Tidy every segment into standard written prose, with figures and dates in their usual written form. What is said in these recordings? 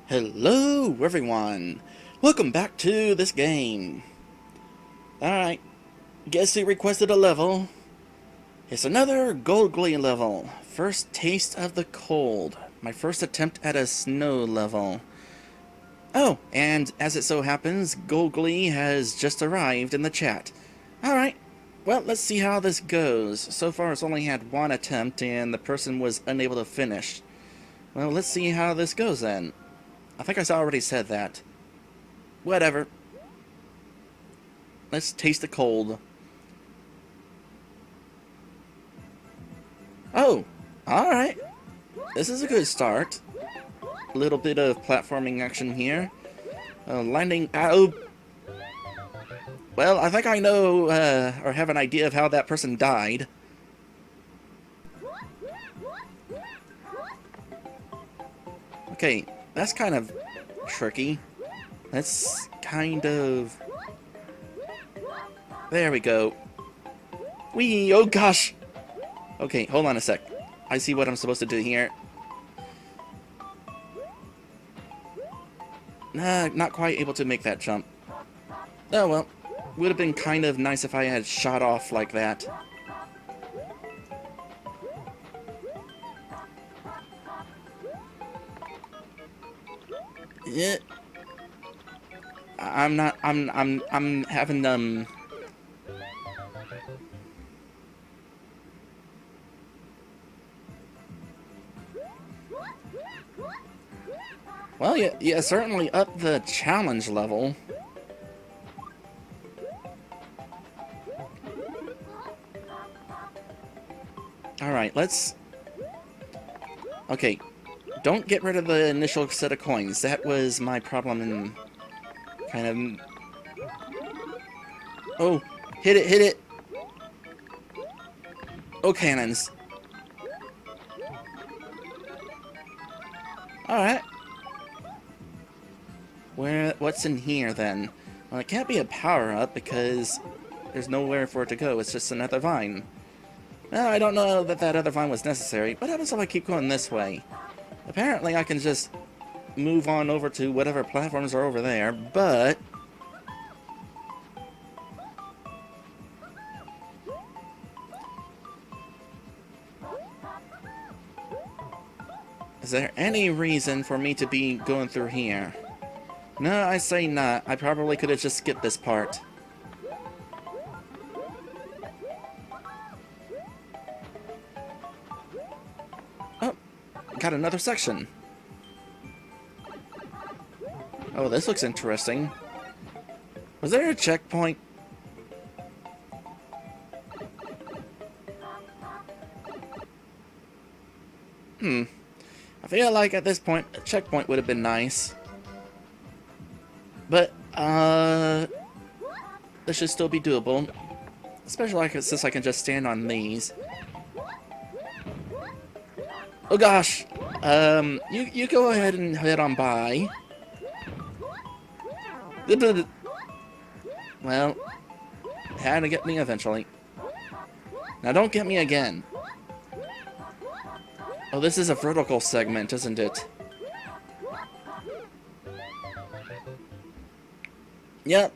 Hello everyone! Welcome back to this game. Alright, guess who requested a level? It's another Gold Glee level. First taste of the cold. My first attempt at a snow level. Oh, and as it so happens, Gold Glee has just arrived in the chat. Alright, well, let's see how this goes. So far it's only had one attempt and the person was unable to finish. Well, let's see how this goes then. I think I already said that. Whatever. Let's taste the cold. Oh, alright. This is a good start. A little bit of platforming action here. Landing out. Well, I think I know, or have an idea of how that person died. Okay, that's kind of tricky. That's kind of... There we go. Whee! Oh gosh! Okay, hold on a sec. I see what I'm supposed to do here. Nah, not quite able to make that jump. Oh well. Would have been kind of nice if I had shot off like that. Yeah. I'm having, Well, yeah, certainly up the challenge level. Alright, let's... Okay, don't get rid of the initial set of coins. That was my problem in... kind of... Oh, hit it, hit it! Oh, cannons. Alright. What's in here, then? Well, it can't be a power-up, because there's nowhere for it to go. It's just another vine. Well, I don't know that that other vine was necessary. What happens if I keep going this way? Apparently, I can just move on over to whatever platforms are over there, but... Is there any reason for me to be going through here? No, I say not. I probably could have just skipped this part. Oh, got another section. Oh, this looks interesting. Was there a checkpoint? I feel like at this point, a checkpoint would have been nice. But, this should still be doable. Especially since I can just stand on these. Oh gosh! You go ahead and head on by. Well, had to get me eventually. Now don't get me again. Oh, this is a vertical segment, isn't it? Yep.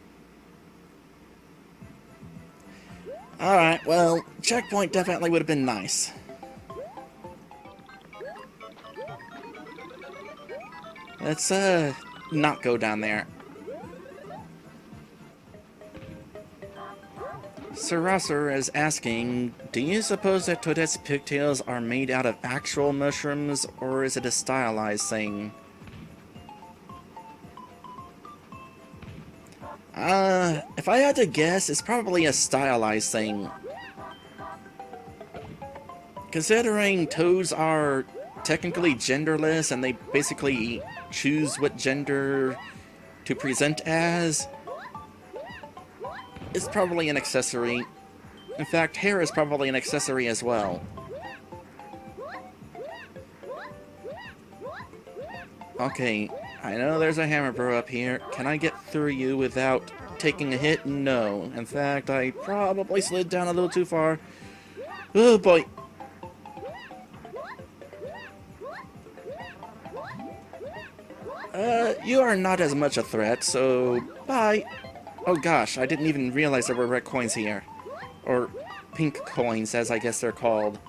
Alright, well, checkpoint definitely would have been nice. Let's, not go down there. Sarasur is asking, do you suppose that Toadette's pigtails are made out of actual mushrooms, or is it a stylized thing? If I had to guess, it's probably a stylized thing. Considering toads are technically genderless and they basically choose what gender to present as, it's probably an accessory. In fact, hair is probably an accessory as well. Okay, I know there's a hammer bro up here. Can I get through you without taking a hit? No. In fact, I probably slid down a little too far. Oh boy. You are not as much a threat, so bye. Oh gosh, I didn't even realize there were red coins here. Or pink coins, as I guess they're called.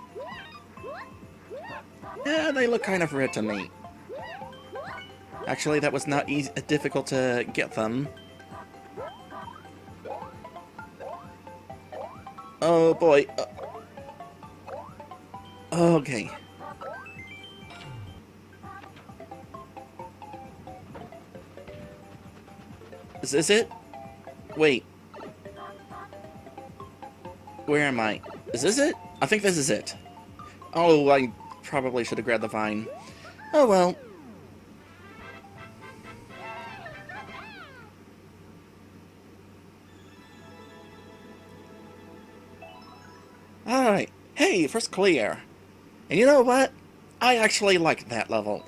Yeah, they look kind of red to me. Actually, that was not difficult to get them. Oh boy. Okay. Is this it? Wait. Where am I? Is this it? I think this is it. Oh, I probably should have grabbed the vine. Oh well. Alright. Hey, first clear. And you know what? I actually liked that level.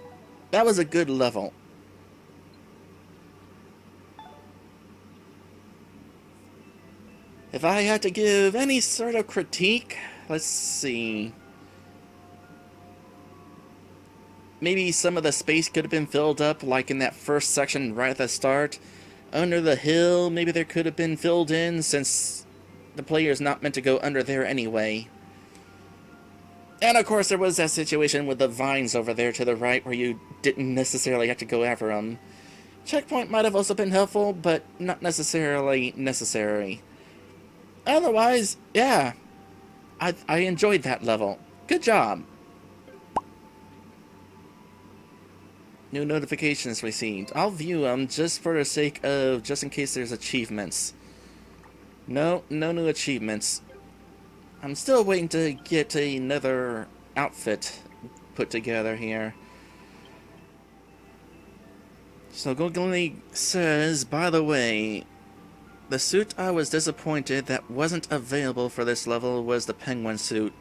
That was a good level. If I had to give any sort of critique, let's see. Maybe some of the space could have been filled up, like in that first section right at the start. Under the hill, maybe there could have been filled in, since the player is not meant to go under there anyway. And of course there was that situation with the vines over there to the right where you didn't necessarily have to go after them. Checkpoint might have also been helpful, but not necessarily necessary. Otherwise, yeah, I enjoyed that level. Good job. New notifications received. I'll view them just for the sake of, just in case there's achievements. No new achievements. I'm still waiting to get another outfit put together here. So Googly says, by the way, the suit I was disappointed that wasn't available for this level was the penguin suit.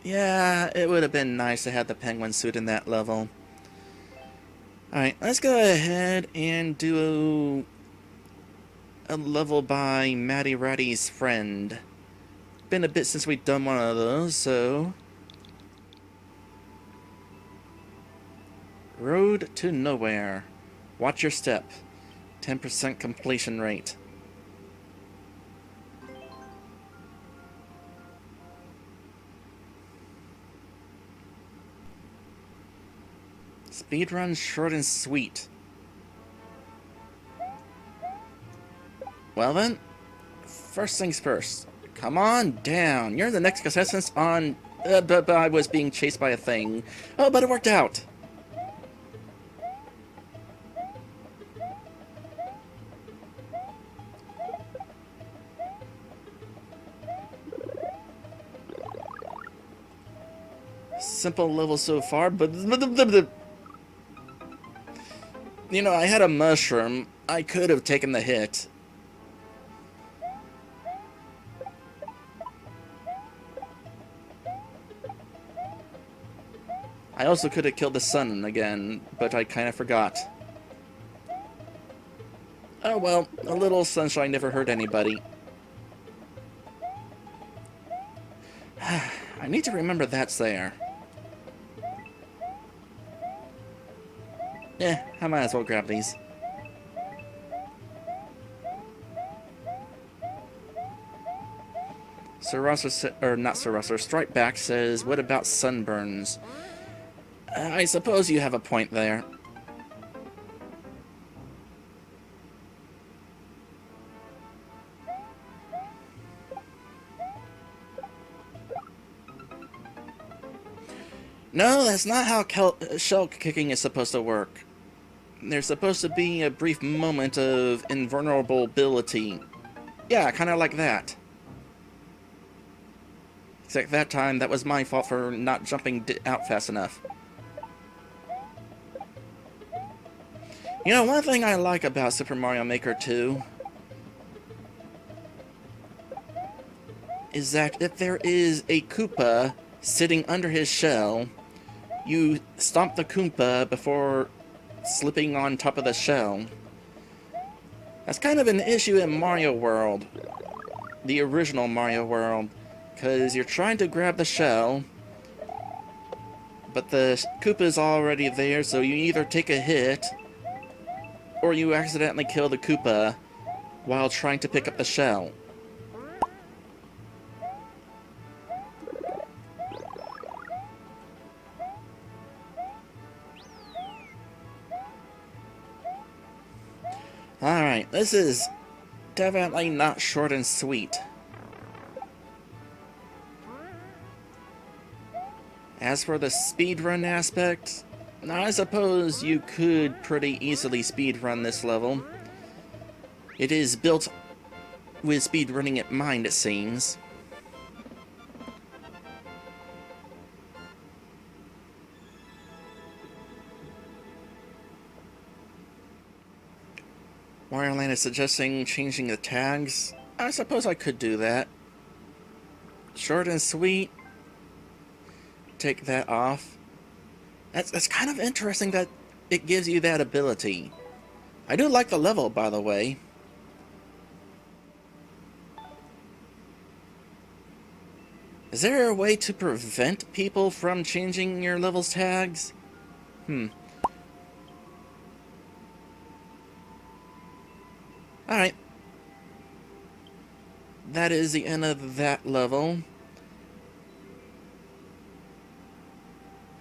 Yeah, it would have been nice to have the penguin suit in that level. Alright, let's go ahead and do a level by Matty Ratty's friend. Been a bit since we've done one of those, so... Road to Nowhere. Watch your step. 10% completion rate. Speedrun short and sweet. Well then, first things first. Come on down. You're the next contestant on... but I was being chased by a thing. Oh, but it worked out. Simple level so far, but... You know, I had a mushroom. I could have taken the hit. I also could have killed the sun again, but I kind of forgot. Oh well, a little sunshine never hurt anybody. I need to remember that's there. Yeah, I might as well grab these. Sir Rosser, or not Sir Rosser, Stripeback says, what about sunburns? I suppose you have a point there. No, that's not how shell kicking is supposed to work. There's supposed to be a brief moment of invulnerability. Yeah, kind of like that. Except that time, that was my fault for not jumping out fast enough. You know, one thing I like about Super Mario Maker 2 is that if there is a Koopa sitting under his shell, you stomp the Koopa before slipping on top of the shell. That's kind of an issue in Mario World, the original Mario World, because you're trying to grab the shell, but the Koopa's already there, so you either take a hit, or you accidentally kill the Koopa while trying to pick up the shell. Alright, this is definitely not short and sweet. As for the speedrun aspect, I suppose you could pretty easily speedrun this level. It is built with speedrunning in mind, it seems. Wireland is suggesting changing the tags. I suppose I could do that. Short and sweet. Take that off. That's kind of interesting that it gives you that ability. I do like the level, by the way. Is there a way to prevent people from changing your levels tags? Alright. That is the end of that level.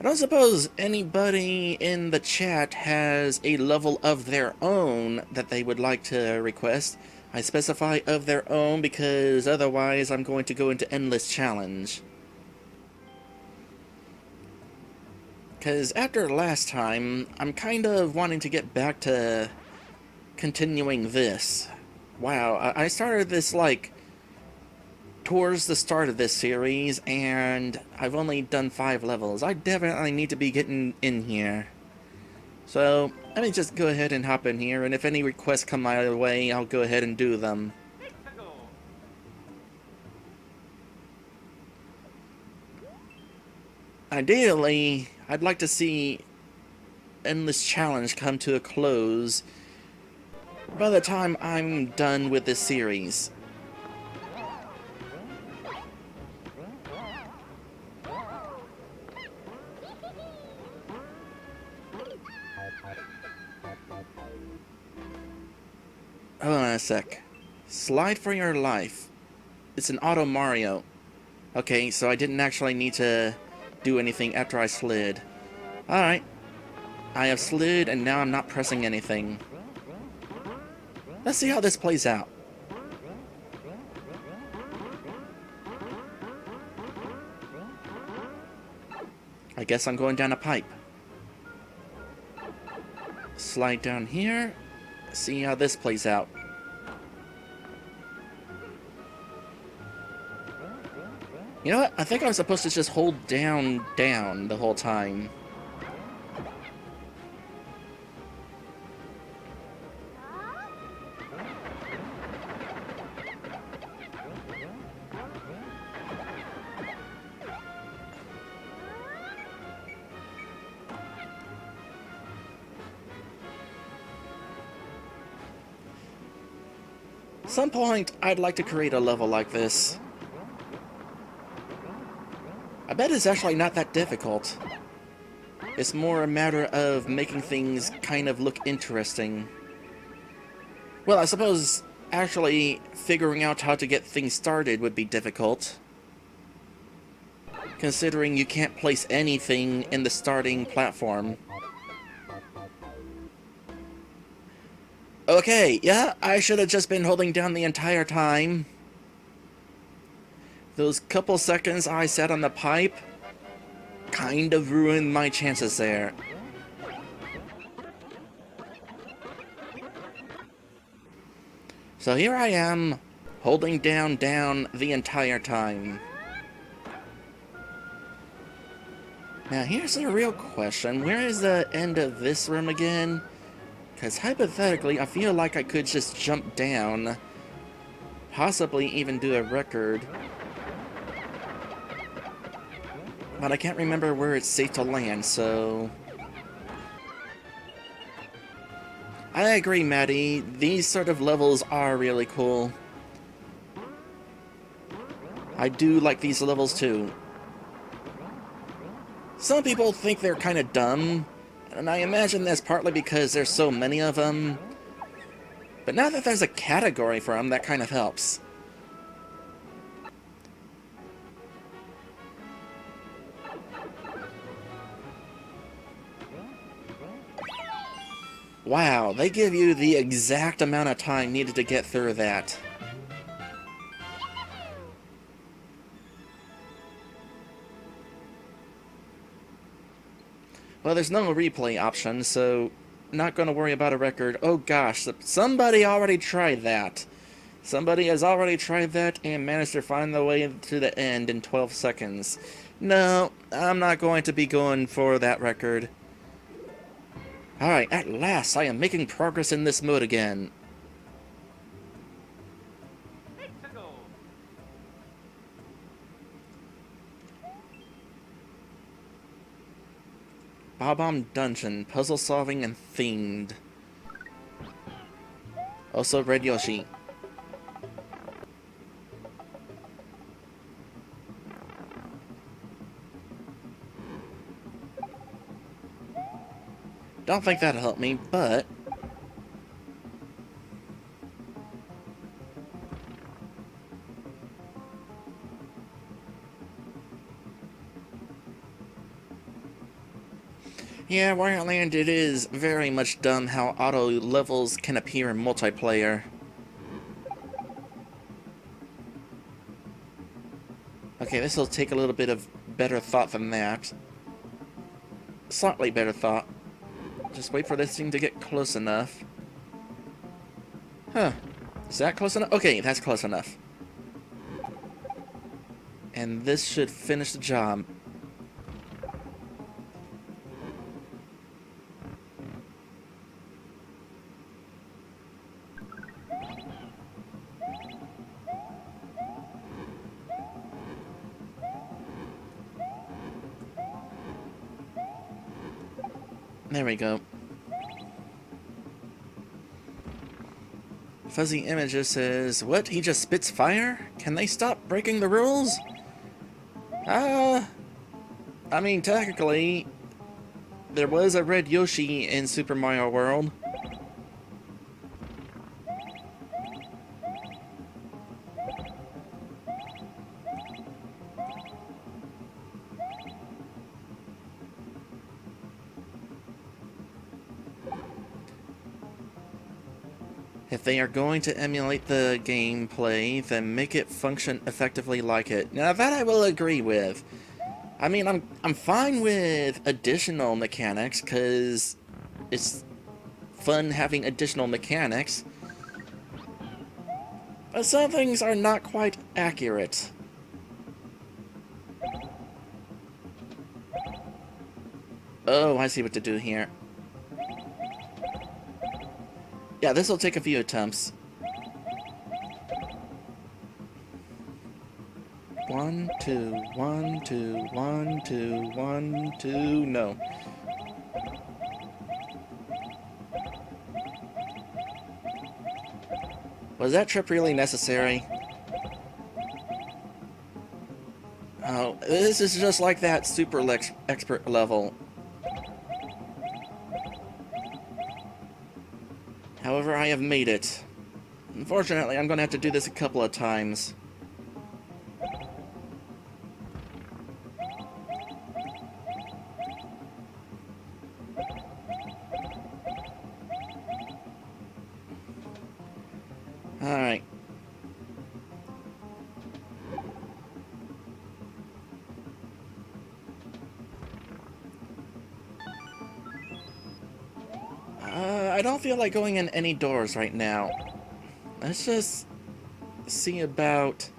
I don't suppose anybody in the chat has a level of their own that they would like to request. I specify of their own because otherwise I'm going to go into endless challenge. Because after last time, I'm kind of wanting to get back to continuing this. Wow, I started this like towards the start of this series, and I've only done 5 levels. I definitely need to be getting in here. So, let me just go ahead and hop in here, and if any requests come my way, I'll go ahead and do them. Ideally, I'd like to see Endless Challenge come to a close by the time I'm done with this series. Hold on a sec. Slide for your life. It's an auto Mario. Okay, so I didn't actually need to do anything after I slid. Alright. I have slid and now I'm not pressing anything. Let's see how this plays out. I guess I'm going down a pipe. Slide down here. See how this plays out. You know what? I think I'm supposed to just hold down the whole time. At some point, I'd like to create a level like this. I bet it's actually not that difficult. It's more a matter of making things kind of look interesting. Well, I suppose actually figuring out how to get things started would be difficult, considering you can't place anything in the starting platform. Okay, yeah, I should have just been holding down the entire time. Those couple seconds I sat on the pipe kind of ruined my chances there. So here I am, holding down the entire time. Now here's the real question, where is the end of this room again? Because hypothetically, I feel like I could just jump down, possibly even do a record. But I can't remember where it's safe to land, so... I agree, Maddie. These sort of levels are really cool. I do like these levels too. Some people think they're kind of dumb. And I imagine that's partly because there's so many of them. But now that there's a category for them, that kind of helps. Wow, they give you the exact amount of time needed to get through that. Well, there's no replay option, so not going to worry about a record. Oh gosh, somebody already tried that. Somebody has already tried that and managed to find the way to the end in 12 seconds. No, I'm not going to be going for that record. Alright, at last I am making progress in this mode again. Bob-omb Dungeon, puzzle solving and themed. Also Red Yoshi. Don't think that'll help me, but... yeah, Wireland, it is very much dumb how auto levels can appear in multiplayer. Okay, this will take a little bit of better thought than that. Slightly better thought. Just wait for this thing to get close enough. Huh. Is that close enough? Okay, that's close enough. And this should finish the job. There we go. Fuzzy Images says, what? He just spits fire? Can they stop breaking the rules? I mean, technically, there was a red Yoshi in Super Mario World. If they are going to emulate the gameplay, then make it function effectively like it. Now that I will agree with. I mean, I'm fine with additional mechanics, because it's fun having additional mechanics. But some things are not quite accurate. Oh, I see what to do here. Yeah, this will take a few attempts. 1, 2, 1, 2, 1, 2, 1, 2, no. Was that trip really necessary? Oh, this is just like that super expert level. However, I have made it. Unfortunately, I'm going to have to do this a couple of times. Alright. I don't feel like going in any doors right now. Let's just see about...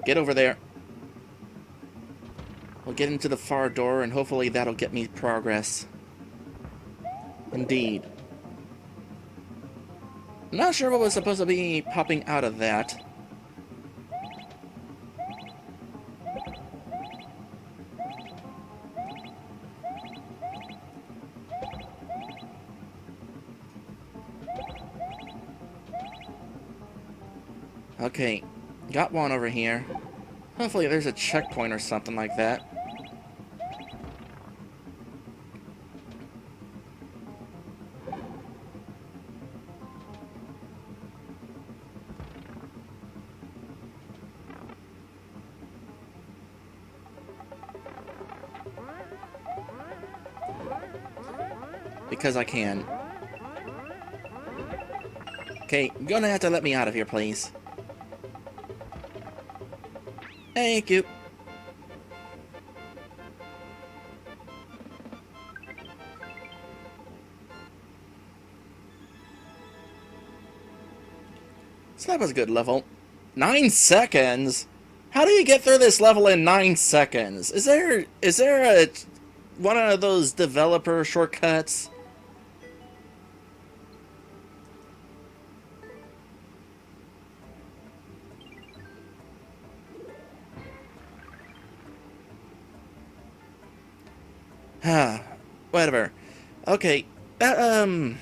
Get over there. We'll get into the far door, and hopefully that'll get me progress. Indeed. I'm not sure what was supposed to be popping out of that. Okay, got one over here. Hopefully there's a checkpoint or something like that. Because I can. Okay, you're gonna have to let me out of here, please. Thank you. So that was a good level. 9 seconds? How do you get through this level in 9 seconds? Is there a one of those developer shortcuts? Whatever. Okay. Oh,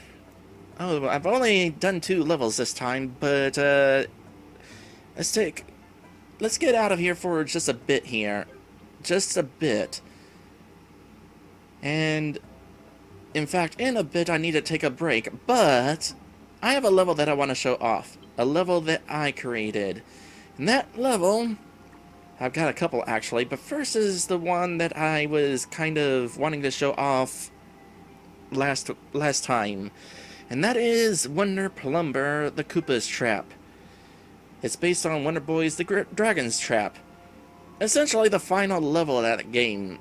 I've only done 2 levels this time, but let's get out of here for just a bit here. Just a bit. And in fact, in a bit I need to take a break, but I have a level that I want to show off. A level that I created. And that level, I've got a couple actually, but first is the one that I was kind of wanting to show off last time. And that is Wonder Plumber, the Koopa's Trap. It's based on Wonder Boy's The Dragon's Trap. Essentially the final level of that game.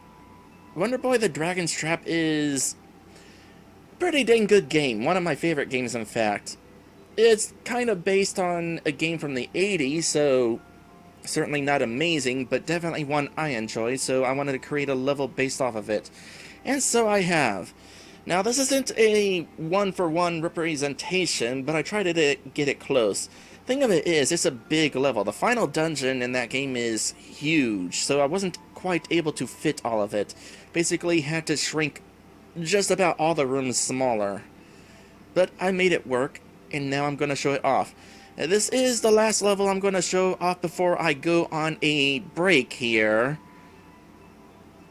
Wonder Boy the Dragon's Trap is a pretty dang good game. One of my favorite games, in fact. It's kind of based on a game from the 80s, so certainly not amazing, but definitely one I enjoy, so I wanted to create a level based off of it. And so I have. Now, this isn't a one-for-one representation, but I tried to get it close. Thing of it is, it's a big level. The final dungeon in that game is huge, so I wasn't quite able to fit all of it. Basically, had to shrink just about all the rooms smaller. But I made it work, and now I'm going to show it off. This is the last level I'm going to show off before I go on a break here.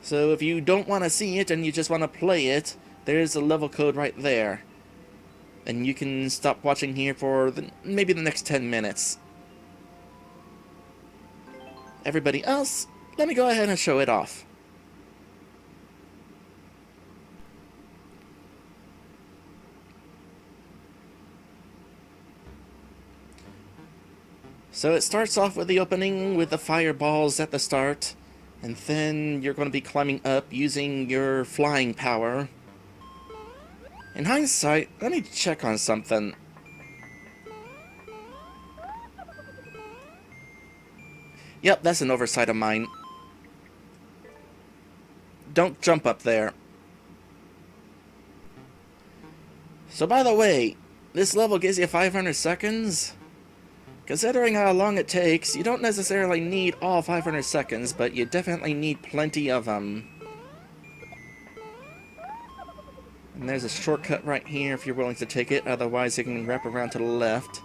So if you don't want to see it and you just want to play it, there's a level code right there. And you can stop watching here for maybe the next 10 minutes. Everybody else, let me go ahead and show it off. So it starts off with the opening with the fireballs at the start, and then you're going to be climbing up using your flying power. In hindsight, let me check on something. Yep, that's an oversight of mine. Don't jump up there. So by the way, this level gives you 500 seconds. Considering how long it takes, you don't necessarily need all 500 seconds, but you definitely need plenty of them. And there's a shortcut right here if you're willing to take it, otherwise you can wrap around to the left.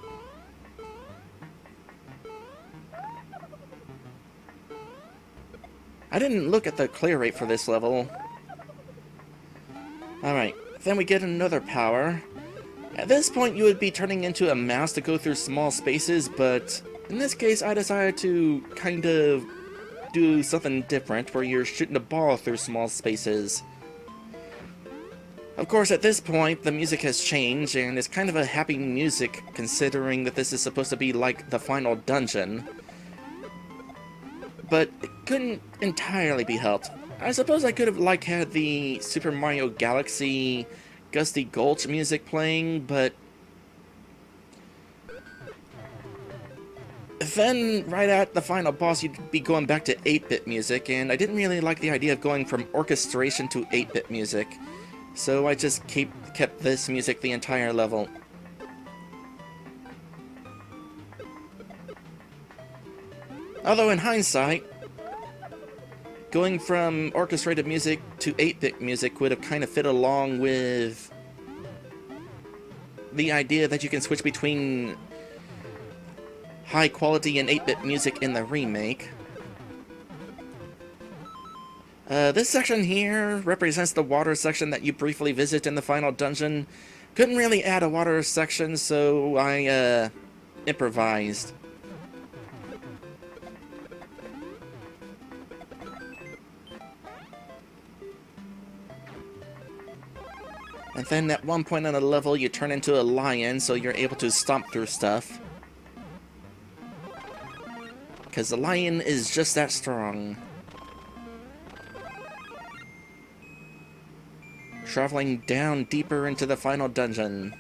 I didn't look at the clear rate for this level. Alright, then we get another power. At this point you would be turning into a mouse to go through small spaces, but in this case I decided to kind of do something different where you're shooting a ball through small spaces. Of course, at this point, the music has changed, and it's kind of a happy music, considering that this is supposed to be like the final dungeon. But it couldn't entirely be helped. I suppose I could have had the Super Mario Galaxy Gusty Gulch music playing, but then right at the final boss you'd be going back to 8-bit music, and I didn't really like the idea of going from orchestration to 8-bit music. So I just kept this music the entire level. Although in hindsight, going from orchestrated music to 8-bit music would have kind of fit along with the idea that you can switch between high quality and 8-bit music in the remake. This section here represents the water section that you briefly visit in the final dungeon. Couldn't really add a water section, so I improvised. And then at one point on the level you turn into a lion, so you're able to stomp through stuff. Because the lion is just that strong. Traveling down deeper into the final dungeon.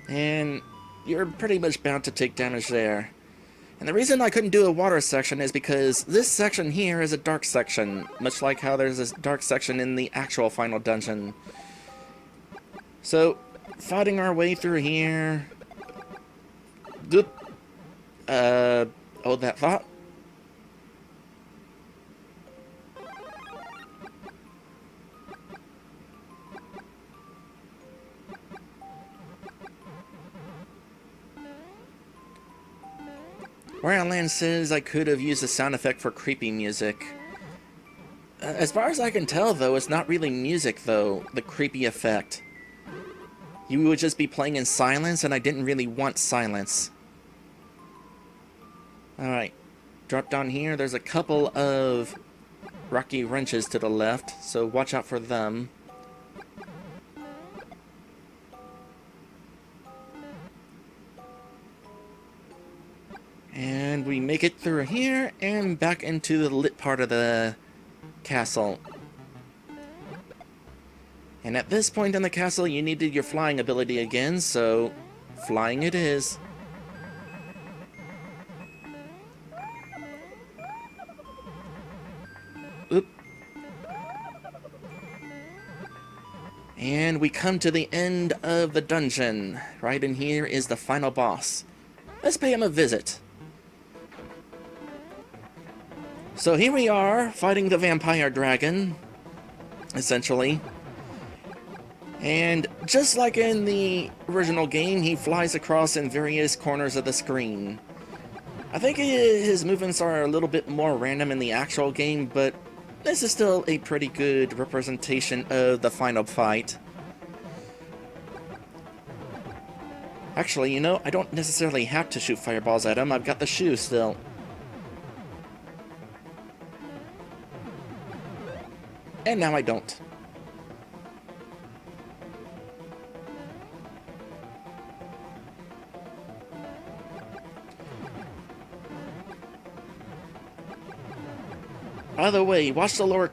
And you're pretty much bound to take damage there. And the reason I couldn't do a water section is because this section here is a dark section, much like how there's this dark section in the actual final dungeon. So, fighting our way through here... hold that thought. Where I land says I could have used a sound effect for creepy music. As far as I can tell, though, it's not really music, though, the creepy effect. You would just be playing in silence, and I didn't really want silence. Alright, drop down here. There's a couple of rocky wrenches to the left, so watch out for them. And we make it through here and back into the lit part of the castle. And at this point in the castle, you needed your flying ability again, so flying it is. Oop. And we come to the end of the dungeon. Right in here is the final boss. Let's pay him a visit. So here we are, fighting the vampire dragon, essentially. And just like in the original game, he flies across in various corners of the screen. I think his movements are a little bit more random in the actual game, but this is still a pretty good representation of the final fight. Actually, you know, I don't necessarily have to shoot fireballs at him. I've got the shoe still. And now I don't. By the way, watch the lower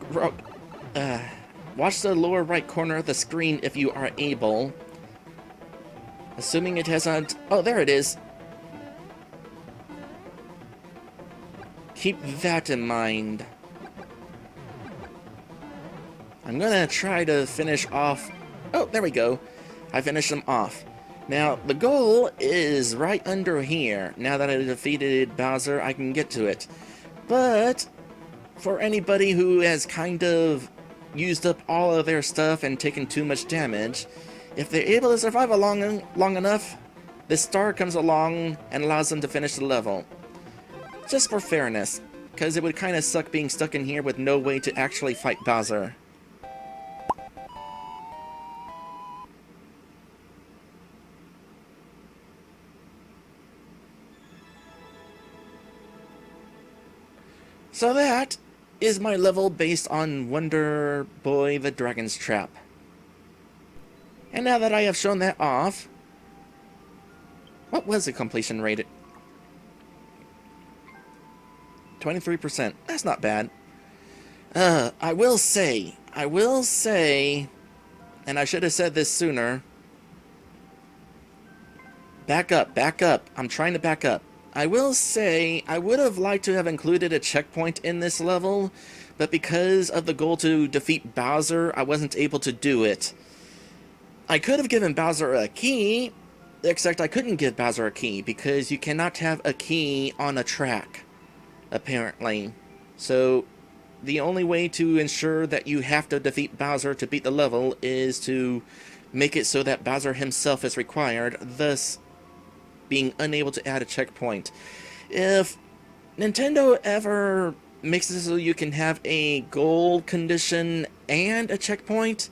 right corner of the screen if you are able. Assuming it hasn't... Oh, there it is. Keep that in mind. I'm gonna try to finish off... Oh, there we go. I finished them off. Now, the goal is right under here. Now that I defeated Bowser, I can get to it. But, for anybody who has kind of used up all of their stuff and taken too much damage, if they're able to survive long enough, this star comes along and allows them to finish the level. Just for fairness, because it would kind of suck being stuck in here with no way to actually fight Bowser. So that is my level based on Wonder Boy the Dragon's Trap. And now that I have shown that off, what was the completion rate? 23%. That's not bad. I will say, and I should have said this sooner. Back up. I'm trying to back up. I will say, I would have liked to have included a checkpoint in this level, but because of the goal to defeat Bowser, I wasn't able to do it. I could have given Bowser a key, except I couldn't give Bowser a key, because you cannot have a key on a track, apparently. So, the only way to ensure that you have to defeat Bowser to beat the level is to make it so that Bowser himself is required, thus being unable to add a checkpoint. If Nintendo ever makes it so you can have a gold condition and a checkpoint,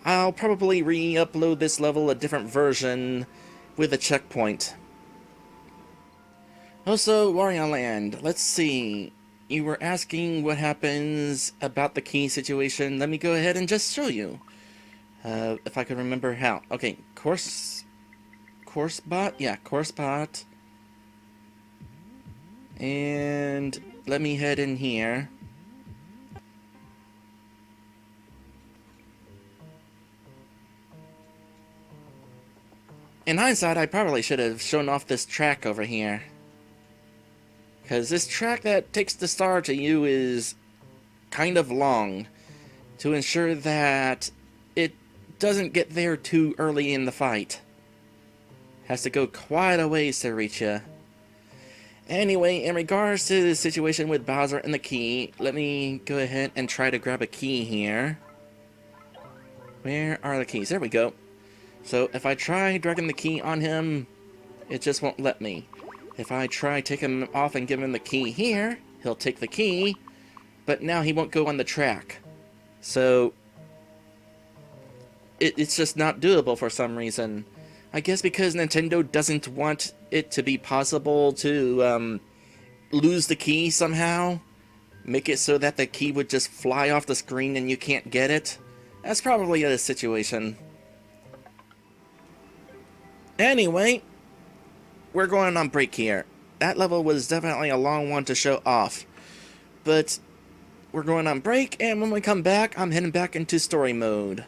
I'll probably re-upload this level a different version with a checkpoint. Also, Wario Land, let's see. You were asking what happens about the key situation. Let me go ahead and just show you. If I can remember how. Okay, course bot? Yeah, course bot. And let me head in here. In hindsight, I probably should have shown off this track over here. Because this track that takes the star to you is kind of long, to ensure that it doesn't get there too early in the fight. Has to go quite a ways to reach you. Anyway, in regards to the situation with Bowser and the key, let me go ahead and try to grab a key here. Where are the keys? There we go. So if I try dragging the key on him, it just won't let me. If I try taking him off and give him the key here, he'll take the key, but now he won't go on the track. So it's just not doable for some reason. I guess because Nintendo doesn't want it to be possible to lose the key somehow. Make it so that the key would just fly off the screen and you can't get it. That's probably the situation. Anyway, we're going on break here. That level was definitely a long one to show off. But we're going on break, and when we come back, I'm heading back into story mode.